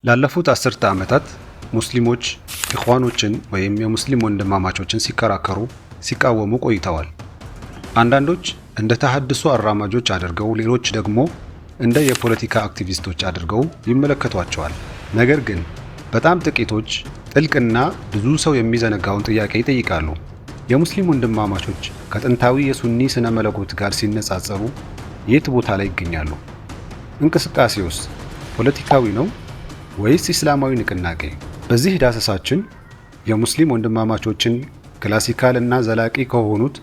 ላለፉት አስርተ ዓመታት ሙስሊሞች ኢኽዋኖችን ወይም የሙስሊም ወንድማማቾችን ሲከራከሩ ሲቃወሙ ቆይተዋል። አንዳንዶች እንደ ተሐድሶ አራማጆች አድርገው፣ ሌሎች ደግሞ እንደ የፖለቲካ አክቲቪስቶች አድርገው ይመለከቷቸዋል። ነገር ግን በጣም ጥቂቶች ጥልቅና ብዙ ሰው የሚዘነጋውን ጥያቄ ይጠይቃሉ። የሙስሊም ወንድማማቾች ከጥንታዊ የሱኒ ስነ መለኮት ጋር ሲነጻጸሩ የት ቦታ ላይ ይገኛሉ? እንቅስቃሴውስ ፖለቲካዊ ነው ወይስ እስላማዊ ንቅናቄ? በዚህ ዳሰሳችን የሙስሊም ወንድማማቾችን ክላሲካል እና ዘላቂ ከሆኑት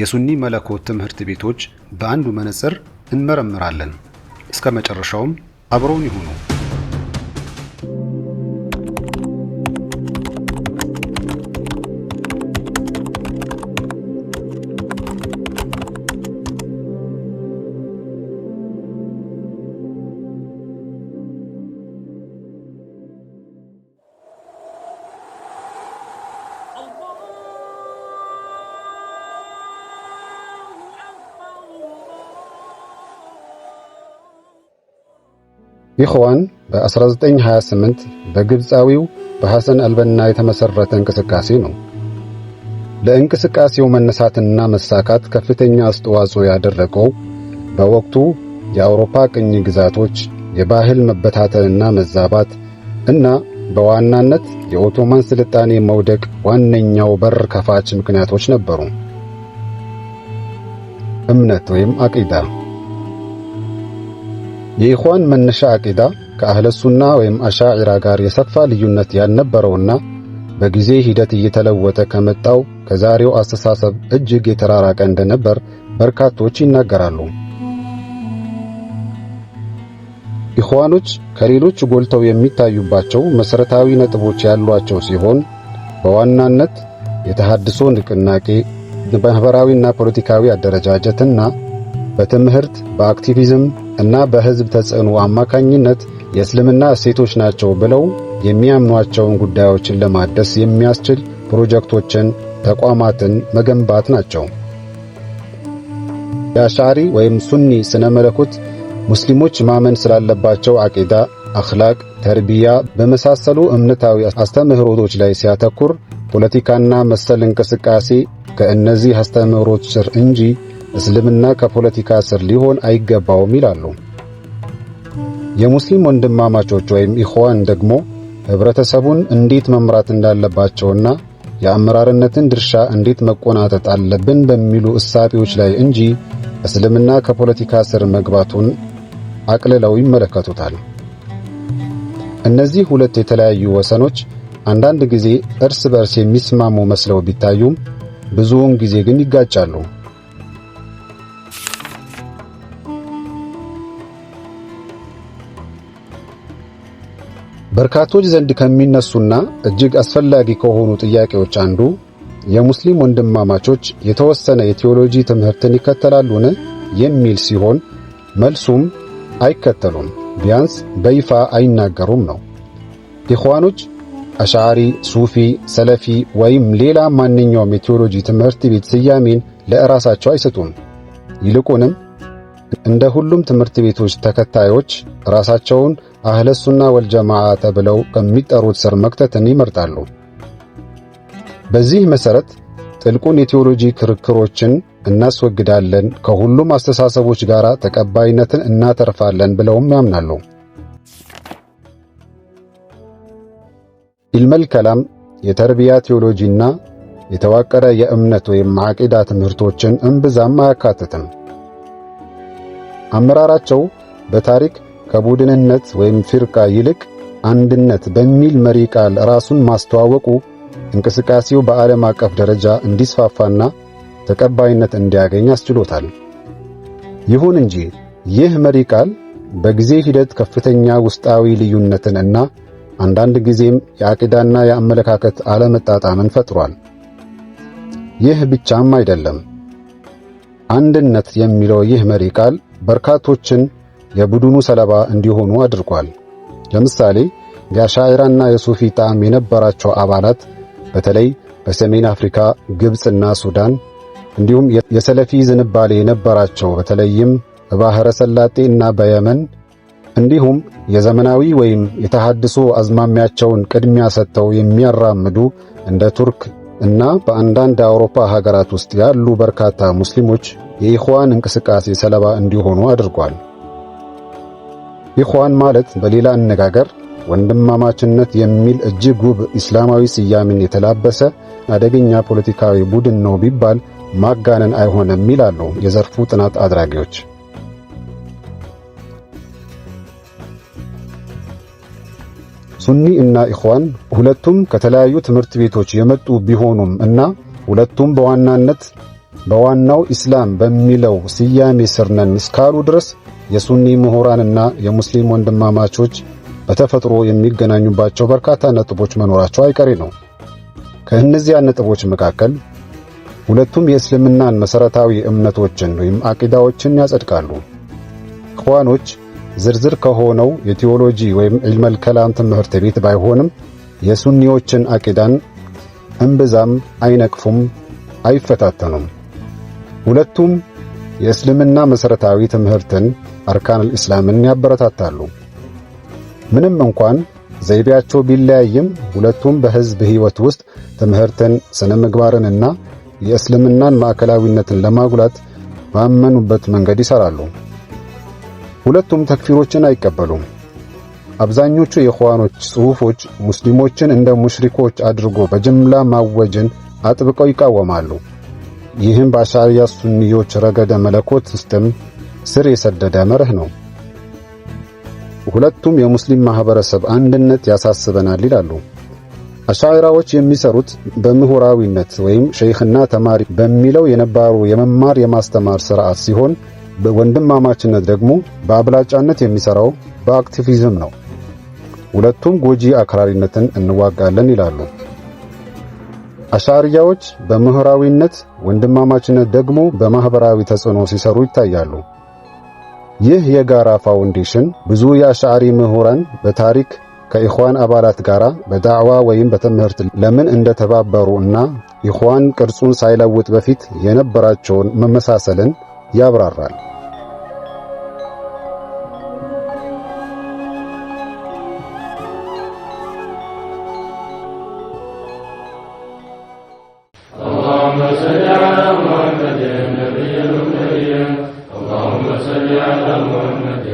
የሱኒ መለኮት ትምህርት ቤቶች በአንዱ መነጽር እንመረምራለን። እስከ መጨረሻውም አብረውን ይሁኑ። ኢኽዋን በ1928 በግብፃዊው በሐሰን አልበና የተመሰረተ እንቅስቃሴ ነው። ለእንቅስቃሴው መነሳትና መሳካት ከፍተኛ አስተዋጽኦ ያደረገው በወቅቱ የአውሮፓ ቅኝ ግዛቶች የባህል መበታተንና መዛባት እና በዋናነት የኦቶማን ስልጣኔ መውደቅ ዋነኛው በር ከፋች ምክንያቶች ነበሩ። እምነት ወይም አቂዳ። የኢኽዋን መነሻ አቂዳ ከአህለ ሱና ወይም አሻዒራ ጋር የሰፋ ልዩነት ያልነበረውና በጊዜ ሂደት እየተለወጠ ከመጣው ከዛሬው አስተሳሰብ እጅግ የተራራቀ እንደነበር በርካቶች ይናገራሉ። ኢኽዋኖች ከሌሎች ጎልተው የሚታዩባቸው መሰረታዊ ነጥቦች ያሏቸው ሲሆን በዋናነት የተሐድሶ ንቅናቄ፣ ማህበራዊና ፖለቲካዊ አደረጃጀትና በትምህርት በአክቲቪዝም እና በህዝብ ተጽዕኖ አማካኝነት የእስልምና እሴቶች ናቸው ብለው የሚያምኗቸውን ጉዳዮችን ለማደስ የሚያስችል ፕሮጀክቶችን፣ ተቋማትን መገንባት ናቸው። የአሻሪ ወይም ሱኒ ስነ መለኮት ሙስሊሞች ማመን ስላለባቸው አቂዳ፣ አኽላቅ፣ ተርቢያ በመሳሰሉ እምነታዊ አስተምህሮቶች ላይ ሲያተኩር ፖለቲካና መሰል እንቅስቃሴ ከእነዚህ አስተምህሮች ስር እንጂ እስልምና ከፖለቲካ ስር ሊሆን አይገባውም ይላሉ። የሙስሊም ወንድማማቾች ወይም ኢኽዋን ደግሞ ህብረተሰቡን እንዴት መምራት እንዳለባቸውና የአመራርነትን ድርሻ እንዴት መቆናጠጥ አለብን በሚሉ እሳቤዎች ላይ እንጂ እስልምና ከፖለቲካ ስር መግባቱን አቅልለው ይመለከቱታል። እነዚህ ሁለት የተለያዩ ወሰኖች አንዳንድ ጊዜ እርስ በርስ የሚስማሙ መስለው ቢታዩም ብዙውን ጊዜ ግን ይጋጫሉ። በርካቶች ዘንድ ከሚነሱና እጅግ አስፈላጊ ከሆኑ ጥያቄዎች አንዱ የሙስሊም ወንድማማቾች የተወሰነ የቴዎሎጂ ትምህርትን ይከተላሉን የሚል ሲሆን መልሱም አይከተሉም፣ ቢያንስ በይፋ አይናገሩም ነው። ኢኽዋኖች አሻሪ፣ ሱፊ፣ ሰለፊ ወይም ሌላ ማንኛውም የቴዎሎጂ ትምህርት ቤት ስያሜን ለራሳቸው አይሰጡም። ይልቁንም እንደ ሁሉም ትምህርት ቤቶች ተከታዮች ራሳቸውን አህለ ሱና ወልጀማዓ ተብለው ከሚጠሩት ስር መክተትን ይመርጣሉ። በዚህ መሰረት ጥልቁን የቴዎሎጂ ክርክሮችን እናስወግዳለን፣ ከሁሉም አስተሳሰቦች ጋር ተቀባይነትን እናተርፋለን ብለውም ያምናሉ። ኢልመል ከላም የተርቢያ ቴዎሎጂና የተዋቀረ የእምነት ወይም አቂዳ ትምህርቶችን እምብዛም አያካትትም። አመራራቸው በታሪክ ከቡድንነት ወይም ፊርቃ ይልቅ አንድነት በሚል መሪ ቃል ራሱን ማስተዋወቁ እንቅስቃሴው በዓለም አቀፍ ደረጃ እንዲስፋፋና ተቀባይነት እንዲያገኝ አስችሎታል። ይሁን እንጂ ይህ መሪ ቃል በጊዜ ሂደት ከፍተኛ ውስጣዊ ልዩነትን እና አንዳንድ ጊዜም የአቂዳና የአመለካከት አለመጣጣምን ፈጥሯል። ይህ ብቻም አይደለም። አንድነት የሚለው ይህ መሪ ቃል በርካቶችን የቡድኑ ሰለባ እንዲሆኑ አድርጓል። ለምሳሌ የአሻዒራና የሱፊ ጣዕም የነበራቸው አባላት በተለይ በሰሜን አፍሪካ፣ ግብጽና ሱዳን እንዲሁም የሰለፊ ዝንባሌ የነበራቸው በተለይም በባህረ ሰላጤ እና በየመን እንዲሁም የዘመናዊ ወይም የተሐድሶ አዝማሚያቸውን ቅድሚያ ሰጥተው የሚያራምዱ እንደ ቱርክ እና በአንዳንድ የአውሮፓ ሀገራት ውስጥ ያሉ በርካታ ሙስሊሞች የኢኽዋን እንቅስቃሴ ሰለባ እንዲሆኑ አድርጓል። ኢኽዋን ማለት በሌላ አነጋገር ወንድማማችነት የሚል እጅግ ውብ እስላማዊ ስያሜን የተላበሰ አደገኛ ፖለቲካዊ ቡድን ነው ቢባል ማጋነን አይሆንም ይላሉ የዘርፉ ጥናት አድራጊዎች። ሱኒ እና ኢኽዋን ሁለቱም ከተለያዩ ትምህርት ቤቶች የመጡ ቢሆኑም እና ሁለቱም በዋናነት በዋናው ኢስላም በሚለው ስያሜ ስር ነን እስካሉ ድረስ የሱኒ ምሁራንና የሙስሊም ወንድማማቾች በተፈጥሮ የሚገናኙባቸው በርካታ ነጥቦች መኖራቸው አይቀሬ ነው። ከእነዚያ ነጥቦች መካከል ሁለቱም የእስልምናን መሰረታዊ እምነቶችን ወይም አቂዳዎችን ያጸድቃሉ። ኢኽዋኖች ዝርዝር ከሆነው የቴዎሎጂ ወይም ዒልመል ከላም ትምህርት ቤት ባይሆንም የሱኒዎችን አቂዳን እምብዛም አይነቅፉም፣ አይፈታተኑም። ሁለቱም የእስልምና መሰረታዊ ትምህርትን አርካኑል ኢስላምን ያበረታታሉ። ምንም እንኳን ዘይቤያቸው ቢለያይም ሁለቱም በሕዝብ ሕይወት ውስጥ ትምህርትን፣ ስነ ምግባርንና የእስልምናን ማዕከላዊነትን ለማጉላት ባመኑበት መንገድ ይሰራሉ። ሁለቱም ተክፊሮችን አይቀበሉም። አብዛኞቹ የኢኽዋኖች ጽሑፎች ሙስሊሞችን እንደ ሙሽሪኮች አድርጎ በጅምላ ማወጅን አጥብቀው ይቃወማሉ። ይህም በአሻዕሪያ ሱኒዮች ረገደ መለኮት ውስጥም ስር የሰደደ መርህ ነው። ሁለቱም የሙስሊም ማህበረሰብ አንድነት ያሳስበናል ይላሉ። አሻዕራዎች የሚሰሩት በምሁራዊነት ወይም ሸይኽና ተማሪ በሚለው የነባሩ የመማር የማስተማር ሥርዓት ሲሆን በወንድማማችነት ደግሞ በአብላጫነት የሚሰራው በአክቲቪዝም ነው። ሁለቱም ጎጂ አክራሪነትን እንዋጋለን ይላሉ። አሻዕሪያዎች በምሁራዊነት፣ ወንድማማችነት ደግሞ በማህበራዊ ተጽዕኖ ሲሰሩ ይታያሉ። ይህ የጋራ ፋውንዴሽን ብዙ የአሻዕሪ ምሁራን በታሪክ ከኢኽዋን አባላት ጋር በዳዕዋ ወይም በትምህርት ለምን እንደተባበሩ እና ኢኽዋን ቅርጹን ሳይለውጥ በፊት የነበራቸውን መመሳሰልን ያብራራል። اللهم صل على محمد النبي الكريم اللهم صل على محمد